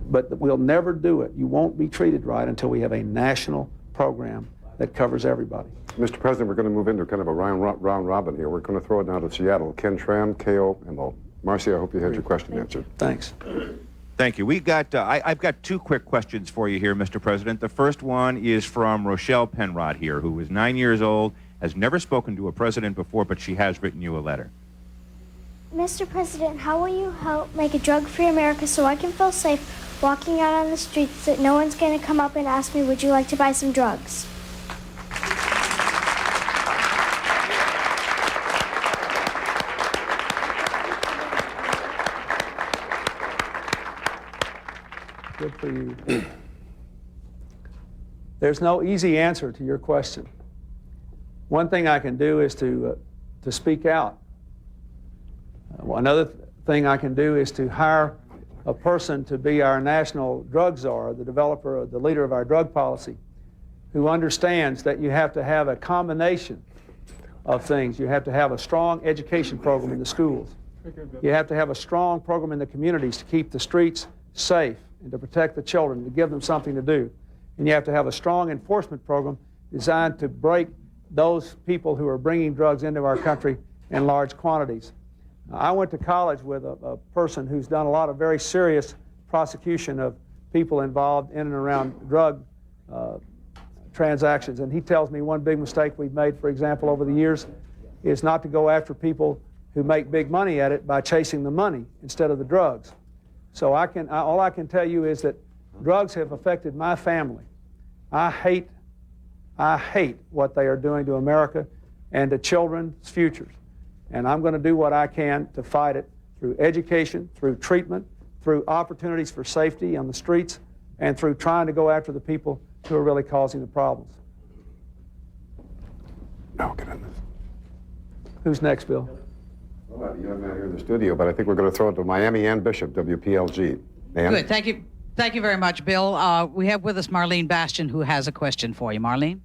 but we'll never do it. You won't be treated right until we have a national program that covers everybody. Mr. President, we're going to move into kind of a round robin here. We're going to throw it down to Seattle. Ken Tram, KO, and Mo. Marcy, I hope you had your question answered. Thanks. Thank you. I've got 2 quick questions for you here, Mr. President. The first one is from Rochelle Penrod here, who is 9 years old, has never spoken to a president before, but she has written you a letter. Mr. President, how will you help make a drug-free America so I can feel safe walking out on the streets, that no one's going to come up and ask me, would you like to buy some drugs? Good for you. There's no easy answer to your question. One thing I can do is to speak out. Another thing I can do is to hire a person to be our national drug czar, the developer, the leader of our drug policy, who understands that you have to have a combination of things. You have to have a strong education program in the schools. You have to have a strong program in the communities to keep the streets safe and to protect the children, to give them something to do. And you have to have a strong enforcement program designed to break those people who are bringing drugs into our country in large quantities. I went to college with a person who's done a lot of very serious prosecution of people involved in and around drug transactions. And he tells me one big mistake we've made, for example, over the years, is not to go after people who make big money at it by chasing the money instead of the drugs. So all I can tell you is that drugs have affected my family. I hate what they are doing to America and to children's futures. And I'm going to do what I can to fight it through education, through treatment, through opportunities for safety on the streets, and through trying to go after the people who are really causing the problems. No, get in this. Who's next, Bill? Well, you have not here in the studio, but I think we're going to throw it to Miami Ann Bishop, WPLG. Ann? Good. Thank you. Thank you very much, Bill. We have with us Marlene Bastian, who has a question for you. Marlene?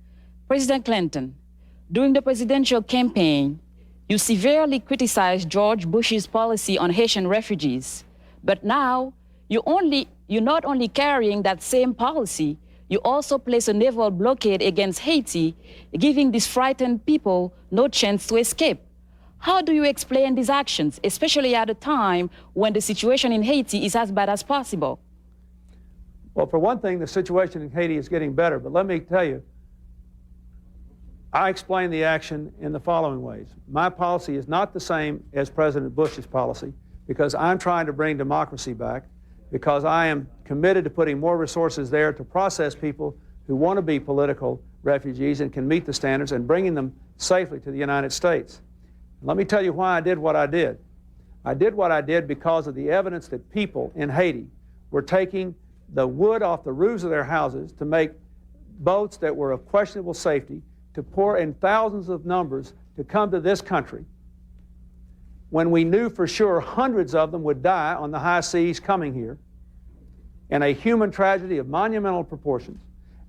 President Clinton, during the presidential campaign, you severely criticized George Bush's policy on Haitian refugees. But now, you're not only carrying that same policy, you also place a naval blockade against Haiti, giving these frightened people no chance to escape. How do you explain these actions, especially at a time when the situation in Haiti is as bad as possible? Well, for one thing, the situation in Haiti is getting better. But let me tell you, I explain the action in the following ways. My policy is not the same as President Bush's policy because I'm trying to bring democracy back, because I am committed to putting more resources there to process people who want to be political refugees and can meet the standards and bringing them safely to the United States. Let me tell you why I did what I did. I did what I did because of the evidence that people in Haiti were taking the wood off the roofs of their houses to make boats that were of questionable safety, to pour in thousands of numbers to come to this country, when we knew for sure hundreds of them would die on the high seas coming here in a human tragedy of monumental proportions,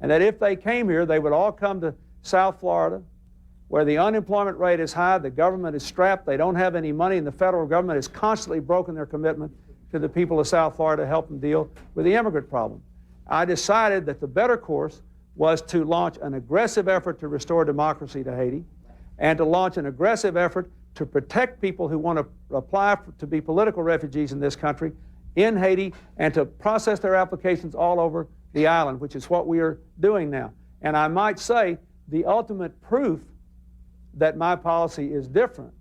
and that if they came here, they would all come to South Florida, where the unemployment rate is high, the government is strapped, they don't have any money, and the federal government has constantly broken their commitment to the people of South Florida to help them deal with the immigrant problem. I decided that the better course was to launch an aggressive effort to restore democracy to Haiti and to launch an aggressive effort to protect people who want to apply to be political refugees in this country in Haiti and to process their applications all over the island, which is what we are doing now. And I might say the ultimate proof that my policy is different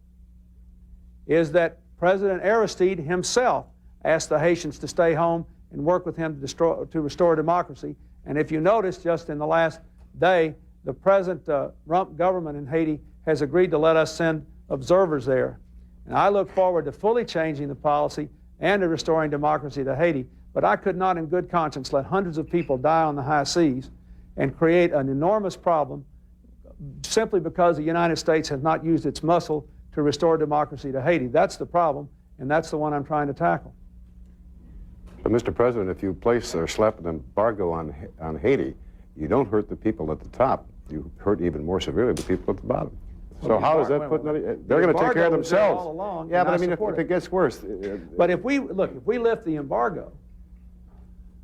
is that President Aristide himself asked the Haitians to stay home and work with him to restore democracy. And if you notice, just in the last day, the present Rump government in Haiti has agreed to let us send observers there. And I look forward to fully changing the policy and to restoring democracy to Haiti. But I could not in good conscience let hundreds of people die on the high seas and create an enormous problem simply because the United States has not used its muscle to restore democracy to Haiti. That's the problem, and that's the one I'm trying to tackle. But Mr. President, if you place or slap an embargo on Haiti, you don't hurt the people at the top. You hurt even more severely the people at the bottom. So how does that put... They're going to take care of themselves. All along, yeah, but I mean, if it gets worse... But if we lift the embargo,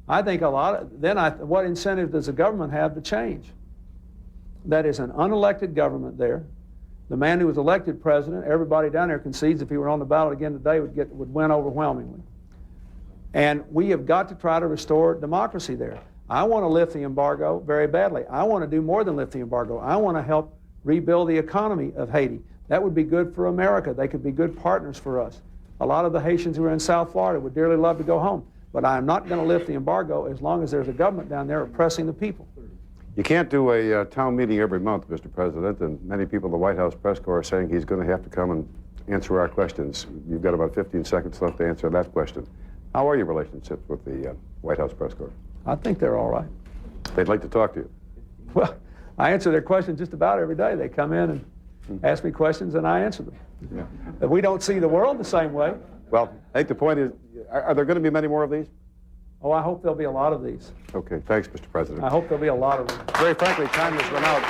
I think what incentive does the government have to change? That is an unelected government there. The man who was elected president, everybody down there concedes if he were on the ballot again today would win overwhelmingly. And we have got to try to restore democracy there. I want to lift the embargo very badly. I want to do more than lift the embargo. I want to help rebuild the economy of Haiti. That would be good for America. They could be good partners for us. A lot of the Haitians who are in South Florida would dearly love to go home. But I am not going to lift the embargo as long as there's a government down there oppressing the people. You can't do a town meeting every month, Mr. President, and many people in the White House press corps are saying he's going to have to come and answer our questions. You've got about 15 seconds left to answer that question. How are your relationships with the White House press corps? I think they're all right. They'd like to talk to you. Well, I answer their questions just about every day. They come in and ask me questions, and I answer them. Yeah. But we don't see the world the same way. Well, I think the point is, are there going to be many more of these? Oh, I hope there'll be a lot of these. Okay, thanks, Mr. President. I hope there'll be a lot of them. Very frankly, time has run out.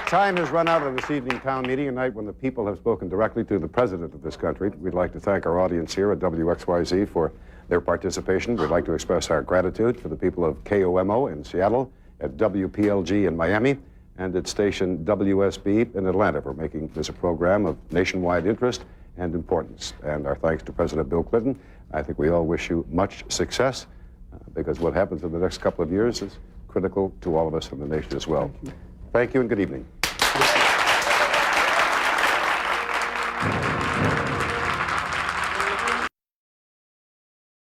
time has run out of this evening town meeting, a night when the people have spoken directly to the president of this country. We'd like to thank our audience here at WXYZ for their participation. We'd like to express our gratitude for the people of KOMO in Seattle, at WPLG in Miami, and at station WSB in Atlanta for making this a program of nationwide interest and importance. And our thanks to President Bill Clinton. I think we all wish you much success because what happens in the next couple of years is critical to all of us in the nation as well. Thank you and good evening.